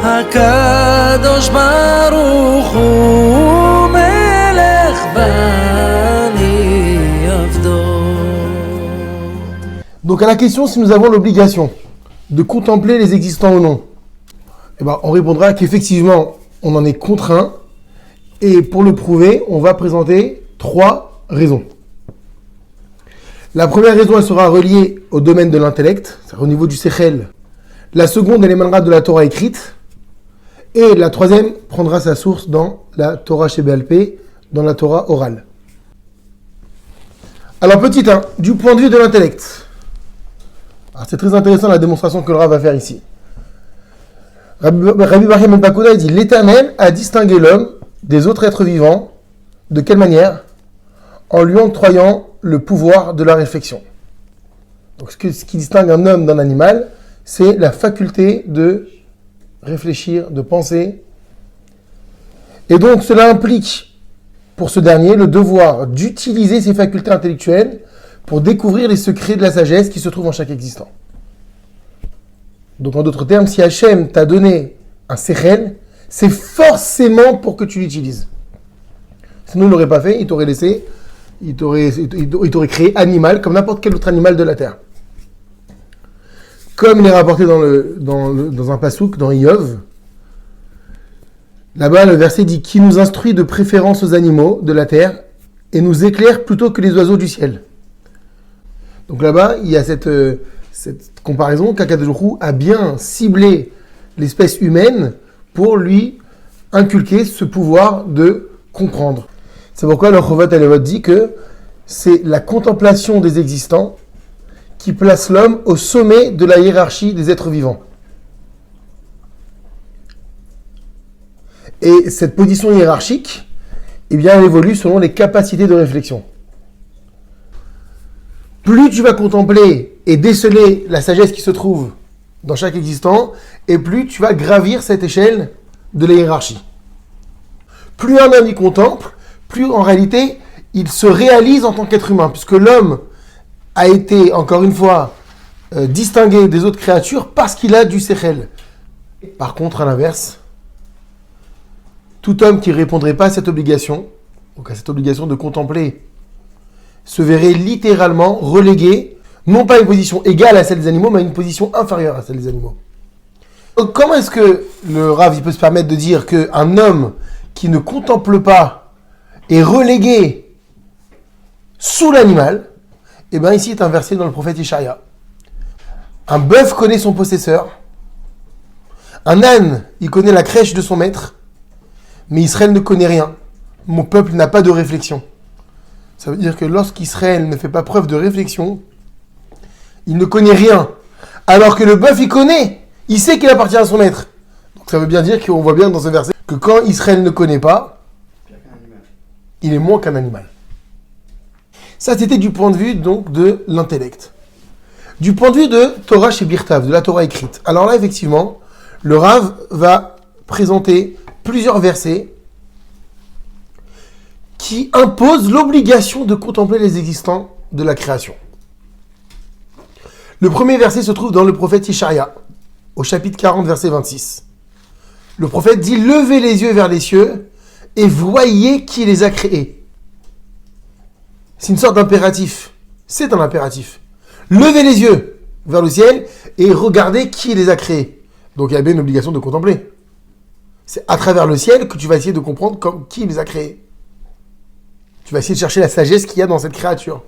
הקדוש ברוך הוא מלך בני עבדו. Donc à la question si nous avons l'obligation de contempler les existants ou non, eh ben, on répondra qu'effectivement on en est contraint, et pour le prouver on va présenter 3 raisons. La première raison, elle sera reliée au domaine de l'intellect, c'est-à-dire au niveau du sechel. La seconde, elle émanera de la Torah écrite. Et la troisième prendra sa source dans la Torah Sheba'al Peh, dans la Torah orale. Alors, petit 1, du point de vue de l'intellect. Alors, c'est très intéressant la démonstration que le Rav va faire ici. Rabbi Bachya ben Pakuda dit « L'Éternel a distingué l'homme des autres êtres vivants. De quelle manière ? En lui octroyant le pouvoir de la réflexion. » Donc, ce qui distingue un homme d'un animal, c'est la faculté de réfléchir, de penser. Et donc, cela implique, pour ce dernier, le devoir d'utiliser ses facultés intellectuelles pour découvrir les secrets de la sagesse qui se trouvent en chaque existant. Donc, en d'autres termes, si Hachem t'a donné un sechel, c'est forcément pour que tu l'utilises. Sinon, il ne l'aurait pas fait, il t'aurait laissé, il t'aurait créé animal, comme n'importe quel autre animal de la terre. Comme il est rapporté dans un pasouk, dans Iyov, là-bas le verset dit « Qui nous instruit de préférence aux animaux de la terre et nous éclaire plutôt que les oiseaux du ciel. » Donc là-bas, il y a cette comparaison qu'Akadosh Baruch Hu a bien ciblé l'espèce humaine pour lui inculquer ce pouvoir de comprendre. C'est pourquoi le Chovat Halevot dit que c'est la contemplation des existants qui place l'homme au sommet de la hiérarchie des êtres vivants. Et cette position hiérarchique, eh bien, elle évolue selon les capacités de réflexion. Plus tu vas contempler et déceler la sagesse qui se trouve dans chaque existant, et plus tu vas gravir cette échelle de la hiérarchie. Plus un homme y contemple, plus en réalité il se réalise en tant qu'être humain, puisque l'homme a été, encore une fois, distingué des autres créatures parce qu'il a du sechel. Par contre, à l'inverse, tout homme qui ne répondrait pas à cette obligation, donc à cette obligation de contempler, se verrait littéralement relégué, non pas à une position égale à celle des animaux, mais à une position inférieure à celle des animaux. Donc, comment est-ce que le Rav peut se permettre de dire qu'un homme qui ne contemple pas est relégué sous l'animal ? Eh bien, ici est un verset dans le prophète Ishaïa. Un bœuf connaît son possesseur. Un âne, il connaît la crèche de son maître. Mais Israël ne connaît rien. Mon peuple n'a pas de réflexion. Ça veut dire que lorsqu'Israël ne fait pas preuve de réflexion, il ne connaît rien. Alors que le bœuf, il connaît. Il sait qu'il appartient à son maître. Donc ça veut bien dire qu'on voit bien dans ce verset que quand Israël ne connaît pas, il est moins qu'un animal. Ça, c'était du point de vue donc de l'intellect. Du point de vue de Torah chez Birtav, de la Torah écrite. Alors là, effectivement, le Rav va présenter plusieurs versets qui imposent l'obligation de contempler les existants de la création. Le premier verset se trouve dans le prophète Ishaïa, au chapitre 40, verset 26. Le prophète dit « Levez les yeux vers les cieux et voyez qui les a créés. » C'est une sorte d'impératif. C'est un impératif. Levez les yeux vers le ciel et regardez qui les a créés. Donc il y a bien une obligation de contempler. C'est à travers le ciel que tu vas essayer de comprendre qui les a créés. Tu vas essayer de chercher la sagesse qu'il y a dans cette créature.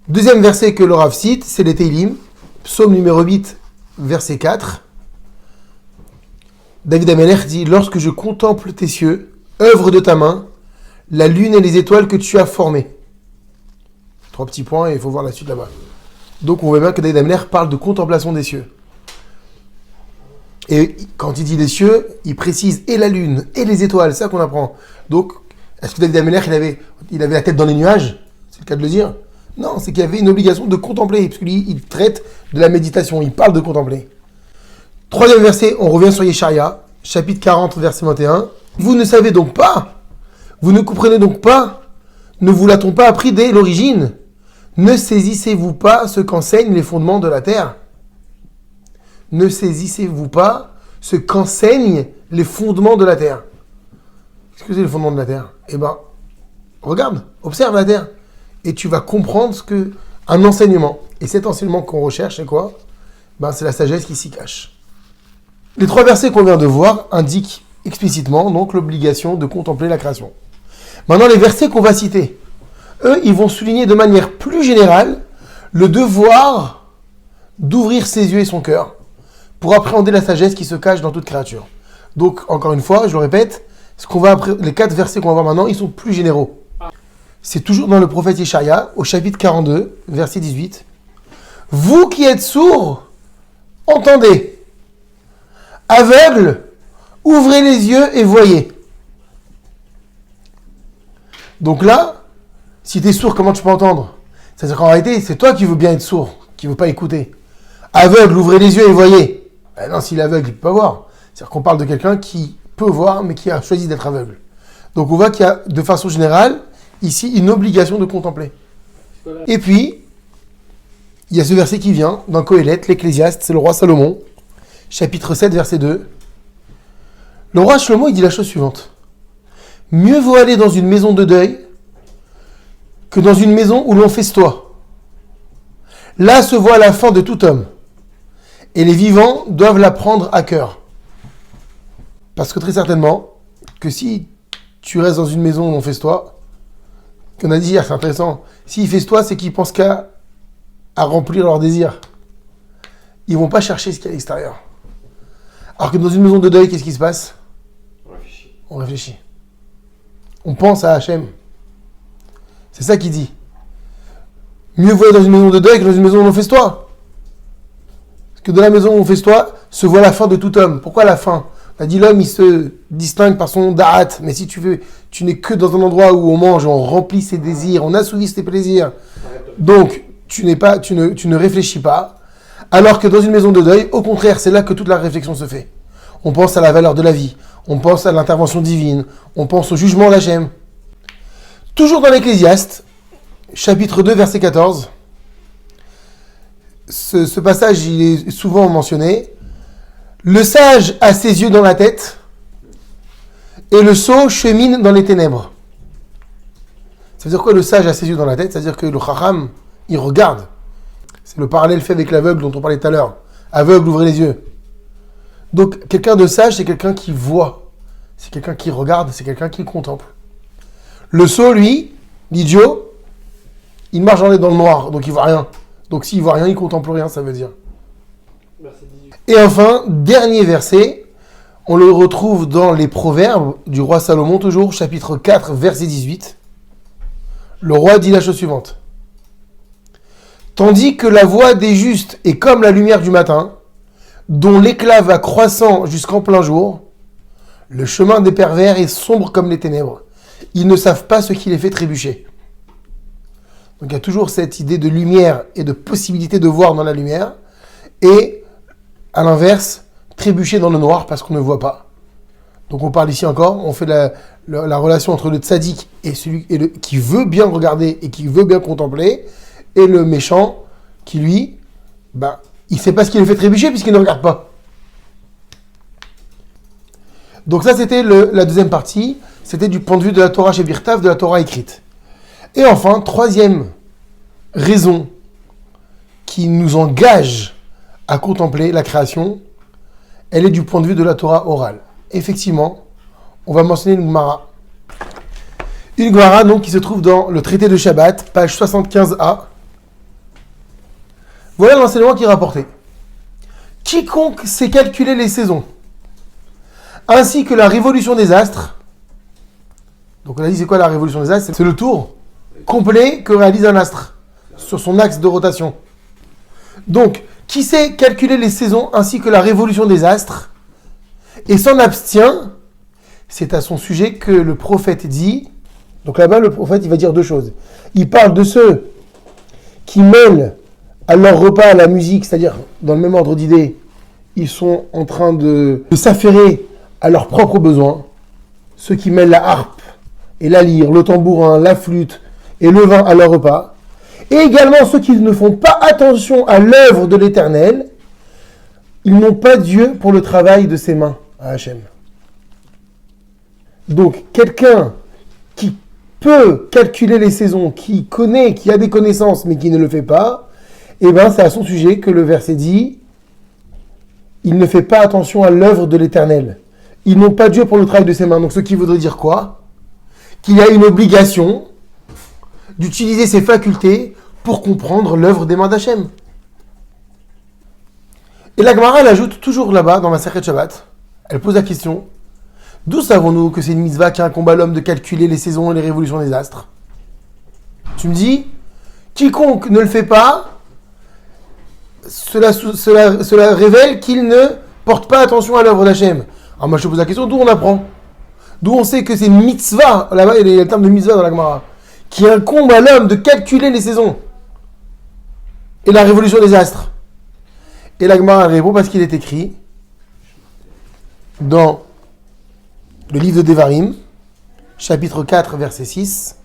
Deuxième verset que le Rav cite, c'est les Teilim, psaume numéro 8, verset 4. David Amelech dit « Lorsque je contemple tes cieux, œuvre de ta main, la lune et les étoiles que tu as formées. » 3 petits points et il faut voir la suite là-bas. Donc on voit bien que David Amelech parle de contemplation des cieux. Et quand il dit les cieux, il précise et la lune et les étoiles, c'est ça qu'on apprend. Donc, est-ce que David Amelech, il avait la tête dans les nuages ? C'est le cas de le dire ? Non, c'est qu'il y avait une obligation de contempler, parce qu'il traite de la méditation, il parle de contempler. Troisième verset, on revient sur Yeshaïa, chapitre 40, verset 21. Vous ne savez donc pas, vous ne comprenez donc pas, ne vous l'a-t-on pas appris dès l'origine ? Ne saisissez-vous pas ce qu'enseignent les fondements de la terre ? Ne saisissez-vous pas ce qu'enseignent les fondements de la terre. Qu'est-ce que c'est les fondements de la terre? Eh ben, regarde, observe la terre. Et tu vas comprendre un enseignement. Et cet enseignement qu'on recherche, c'est quoi? Ben, c'est la sagesse qui s'y cache. Les 3 versets qu'on vient de voir indiquent explicitement donc l'obligation de contempler la création. Maintenant, les versets qu'on va citer, eux, ils vont souligner de manière plus générale le devoir d'ouvrir ses yeux et son cœur pour appréhender la sagesse qui se cache dans toute créature. Donc, encore une fois, je le répète, les 4 versets qu'on va voir maintenant, ils sont plus généraux. C'est toujours dans le prophète Yeshaïa, au chapitre 42, verset 18. « Vous qui êtes sourds, entendez. Aveugles, ouvrez les yeux et voyez. » Donc là, si tu es sourd, comment tu peux entendre? C'est-à-dire qu'en réalité, c'est toi qui veux bien être sourd, qui ne veux pas écouter. Aveugle, ouvrez les yeux et voyez. Ben non, s'il est aveugle, il ne peut pas voir. C'est-à-dire qu'on parle de quelqu'un qui peut voir, mais qui a choisi d'être aveugle. Donc on voit qu'il y a, de façon générale, ici, une obligation de contempler. Et puis, il y a ce verset qui vient, dans Qoéleth, l'Ecclésiaste, c'est le roi Salomon, chapitre 7, verset 2. Le roi Shlomo, il dit la chose suivante. « Mieux vaut aller dans une maison de deuil que dans une maison où l'on festoie. Là se voit la fin de tout homme, et les vivants doivent la prendre à cœur. » Parce que très certainement, que si tu restes dans une maison où l'on festoie, qu'on a dit hier, c'est intéressant, s'ils festoient, c'est qu'ils pensent qu'à remplir leurs désirs. Ils ne vont pas chercher ce qu'il y a à l'extérieur. Alors que dans une maison de deuil, qu'est-ce qui se passe? On réfléchit. On pense à Hachem. C'est ça qu'il dit. Mieux vaut aller dans une maison de deuil que dans une maison où l'on festoie. Parce que dans la maison où on festoie, se voit la fin de tout homme. Pourquoi la fin? On a dit l'homme, il se distingue par son da'at. Mais si tu veux, tu n'es que dans un endroit où on mange, on remplit ses désirs, on assouvit ses plaisirs. Donc, tu ne réfléchis pas. Alors que dans une maison de deuil, au contraire, c'est là que toute la réflexion se fait. On pense à la valeur de la vie, on pense à l'intervention divine, on pense au jugement d'Hachem. Toujours dans l'Ecclésiaste, chapitre 2, verset 14, ce passage, il est souvent mentionné. Le sage a ses yeux dans la tête, et le sot chemine dans les ténèbres. Ça veut dire quoi, le sage a ses yeux dans la tête? Ça veut dire que le chacham, il regarde. C'est le parallèle fait avec l'aveugle dont on parlait tout à l'heure. Aveugle, ouvrez les yeux. Donc, quelqu'un de sage, c'est quelqu'un qui voit. C'est quelqu'un qui regarde, c'est quelqu'un qui contemple. Le sot, lui, l'idiot, il marche dans le noir, donc il voit rien. Donc, s'il voit rien, il contemple rien, ça veut dire. Et enfin, dernier verset, on le retrouve dans les Proverbes du roi Salomon, toujours, chapitre 4, verset 18. Le roi dit la chose suivante. Tandis que la voix des justes est comme la lumière du matin, dont l'éclat va croissant jusqu'en plein jour, le chemin des pervers est sombre comme les ténèbres. Ils ne savent pas ce qui les fait trébucher. Donc il y a toujours cette idée de lumière et de possibilité de voir dans la lumière, et à l'inverse, trébucher dans le noir parce qu'on ne voit pas. Donc on parle ici encore, on fait la relation entre le tzaddik et celui qui veut bien regarder et qui veut bien contempler, et le méchant qui, lui, il ne sait pas ce qui le fait trébucher puisqu'il ne regarde pas. Donc ça, c'était la deuxième partie. C'était du point de vue de la Torah chez Birtav, de la Torah écrite. Et enfin, troisième raison qui nous engage à contempler la création, elle est du point de vue de la Torah orale. Effectivement, on va mentionner une Gemara. Une Gemara donc, qui se trouve dans le traité de Shabbat, page 75a. Voilà l'enseignement qui est rapporté. Quiconque sait calculer les saisons, ainsi que la révolution des astres. Donc on a dit c'est quoi la révolution des astres? C'est le tour complet que réalise un astre sur son axe de rotation. Donc, qui sait calculer les saisons ainsi que la révolution des astres et s'en abstient, c'est à son sujet que le prophète dit. Donc là-bas, le prophète, il va dire deux choses. Il parle de ceux qui mêlent à leur repas à la musique, c'est-à-dire dans le même ordre d'idées, ils sont en train de s'affairer à leurs propres besoins. Ceux qui mêlent la harpe et la lyre, le tambourin, la flûte et le vin à leur repas. Et également ceux qui ne font pas attention à l'œuvre de l'Éternel, Ils n'ont pas Dieu pour le travail de ses mains à Hachem. Donc, quelqu'un qui peut calculer les saisons, qui connaît, qui a des connaissances, mais qui ne le fait pas, eh bien, c'est à son sujet que le verset dit « Il ne fait pas attention à l'œuvre de l'Éternel. Ils n'ont pas Dieu pour le travail de ses mains. » Donc, ce qui voudrait dire quoi ? Qu'il y a une obligation d'utiliser ses facultés pour comprendre l'œuvre des mains d'Hachem. Et la Gemara, elle ajoute toujours là-bas, dans ma Masechet Shabbat, elle pose la question, d'où savons-nous que c'est une mitzvah qui incombe à l'homme de calculer les saisons et les révolutions des astres ? Tu me dis, quiconque ne le fait pas, cela révèle qu'il ne porte pas attention à l'œuvre d'Hachem. Alors moi je te pose la question, d'où on apprend ? D'où on sait que c'est mitzvah, là-bas il y a le terme de mitzvah dans la Gemara, qui incombe à l'homme de calculer les saisons et la révolution des astres. Et la Gemara répond parce qu'il est écrit dans le livre de Devarim, chapitre 4, verset 6.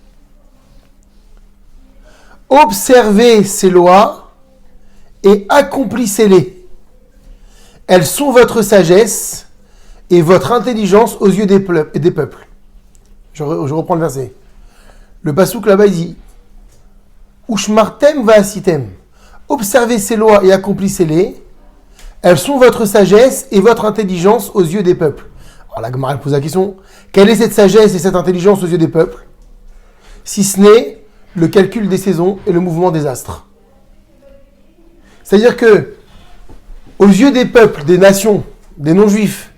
Observez ces lois et accomplissez-les. Elles sont votre sagesse et votre intelligence aux yeux des peuples. Je reprends le verset. Le pasouk là-bas il dit Ushmartem va'asitem. Observez ces lois et accomplissez-les. Elles sont votre sagesse et votre intelligence aux yeux des peuples. Alors la Gemara pose la question, quelle est cette sagesse et cette intelligence aux yeux des peuples ? Si ce n'est le calcul des saisons et le mouvement des astres. C'est-à-dire que, aux yeux des peuples, des nations, des non-juifs,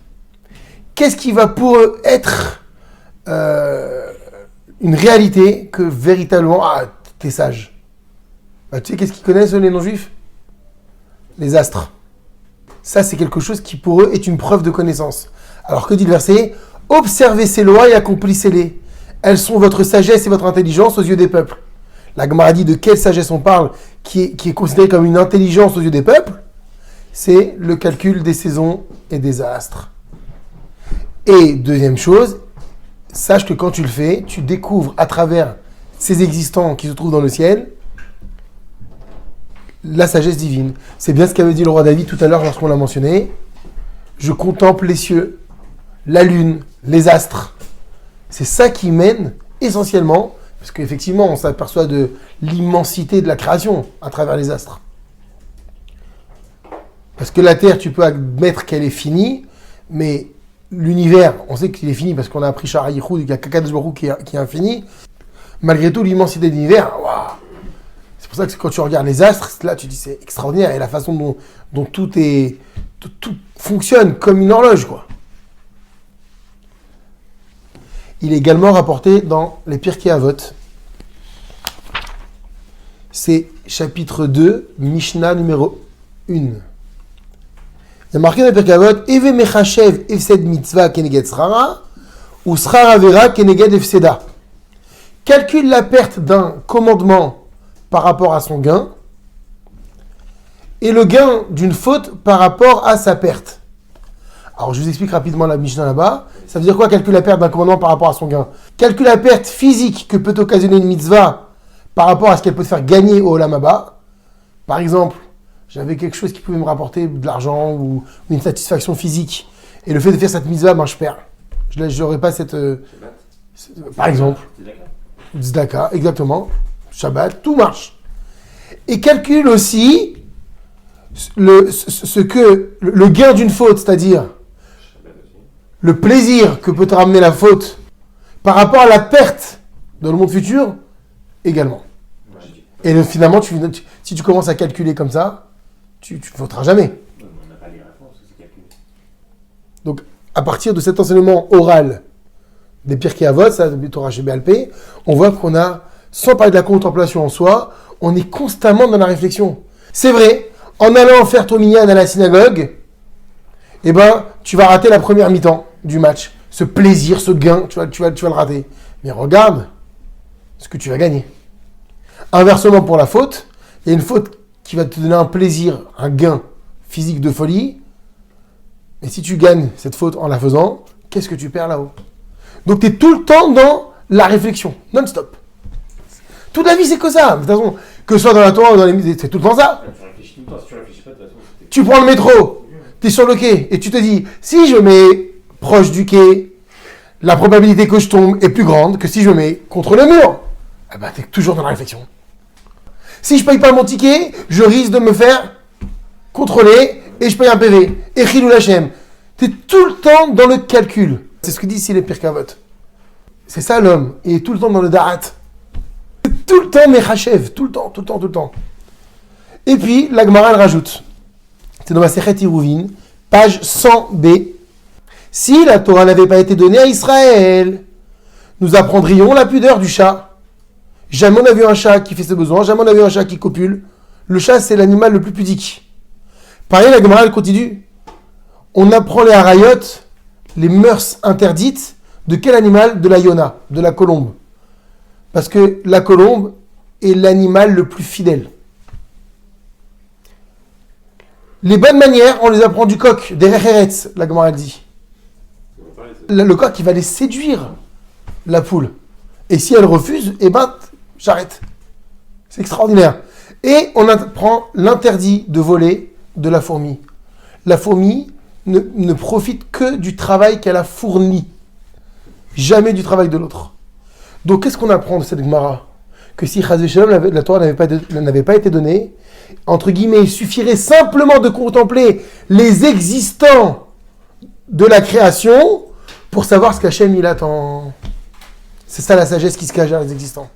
qu'est-ce qui va pour eux être une réalité que véritablement, t'es sage. Tu sais qu'est-ce qu'ils connaissent les non-juifs ? Les astres. Ça, c'est quelque chose qui pour eux est une preuve de connaissance. Alors que dit le verset ? Observez ces lois et accomplissez-les. Elles sont votre sagesse et votre intelligence aux yeux des peuples. La Gemara dit de quelle sagesse on parle qui est considérée comme une intelligence aux yeux des peuples ? C'est le calcul des saisons et des astres. Et deuxième chose, sache que quand tu le fais, tu découvres à travers ces existants qui se trouvent dans le ciel la sagesse divine. C'est bien ce qu'avait dit le roi David tout à l'heure lorsqu'on l'a mentionné. Je contemple les cieux, la lune, les astres. C'est ça qui mène essentiellement, parce qu'effectivement on s'aperçoit de l'immensité de la création à travers les astres. Parce que la Terre, tu peux admettre qu'elle est finie, mais l'univers, on sait qu'il est fini parce qu'on a appris Shara Yichud, il y a Kadosh Baruch Hu qui est infini. Malgré tout, l'immensité de l'univers, waouh. C'est pour ça que quand tu regardes les astres, là tu dis c'est extraordinaire, et la façon dont tout fonctionne comme une horloge, quoi. Il est également rapporté dans les Pirkei Avot. C'est chapitre 2, Mishnah numéro 1. Il y a marqué dans les Pirkei Avot, Eve mechashev efsed mitzvah keneged srara, ou srara vera keneged efseda. Calcule la perte d'un commandement par rapport à son gain, et le gain d'une faute par rapport à sa perte. Alors je vous explique rapidement la Mishnah là-bas. Ça veut dire quoi, calculer la perte d'un commandement par rapport à son gain ? Calculer la perte physique que peut occasionner une mitzvah par rapport à ce qu'elle peut te faire gagner au Olam Haba. Par exemple, j'avais quelque chose qui pouvait me rapporter de l'argent ou une satisfaction physique, et le fait de faire cette mitzvah, je perds. Je n'aurais pas cette... par exemple. Tzedaka, exactement. Shabbat, tout marche. Et calcule aussi le gain d'une faute, c'est-à-dire le plaisir que peut te ramener la faute par rapport à la perte dans le monde futur, également. Et finalement, si tu commences à calculer comme ça, tu ne fauteras jamais. On n'a pas les réponses, c'est calculé. Donc, à partir de cet enseignement oral des Pirkei Avot, ça, de Torah chez BLP, on voit qu'on a, sans parler de la contemplation en soi, on est constamment dans la réflexion. C'est vrai, en allant faire ton minyan à la synagogue, tu vas rater la première mi-temps du match. Ce plaisir, ce gain, tu vas le rater. Mais regarde ce que tu vas gagner. Inversement pour la faute, il y a une faute qui va te donner un plaisir, un gain physique de folie. Mais si tu gagnes cette faute en la faisant, qu'est-ce que tu perds là-haut ? Donc tu es tout le temps dans la réflexion, non-stop. Toute la vie, c'est que ça. De toute façon, que ce soit dans la Torah ou dans les... c'est tout le temps ça. Tu réfléchis tout le temps, si tu réfléchis pas, de toute façon... Tu prends le métro, Tu es sur le quai et tu te dis, si je mets proche du quai, la probabilité que je tombe est plus grande que si je mets contre le mur. Eh ben, tu es toujours dans la réflexion. Si je paye pas mon ticket, je risque de me faire contrôler et je paye un PV. Et Chilou Lachem. Tu es tout le temps dans le calcul. C'est ce que dit ici les Pirkavot. C'est ça l'homme. Il est tout le temps dans le Da'at. Tout le temps Mechachev. Tout le temps. Et puis, la Gemara, elle rajoute. C'est dans ma Sechet Iruvin, page 100b. Si la Torah n'avait pas été donnée à Israël, nous apprendrions la pudeur du chat. Jamais on n'a vu un chat qui fait ses besoins, jamais on n'a vu un chat qui copule. Le chat, c'est l'animal le plus pudique. Pareil, la Gemara, elle continue. On apprend les harayot, les mœurs interdites, de quel animal? De la yona, de la colombe. Parce que la colombe est l'animal le plus fidèle. Les bonnes manières, on les apprend du coq, des recheretz, la Gemara dit. Le coq, il va les séduire, la poule. Et si elle refuse, eh ben, j'arrête. C'est extraordinaire. Et on apprend l'interdit de voler de la fourmi. La fourmi ne profite que du travail qu'elle a fourni. Jamais du travail de l'autre. Donc, qu'est-ce qu'on apprend de cette Gemara? Que si Chaz v'Shalom, la Torah n'avait pas été donnée, entre guillemets, il suffirait simplement de contempler les existants de la création pour savoir ce qu'Hachem il attend. C'est ça la sagesse qui se cache dans les existants.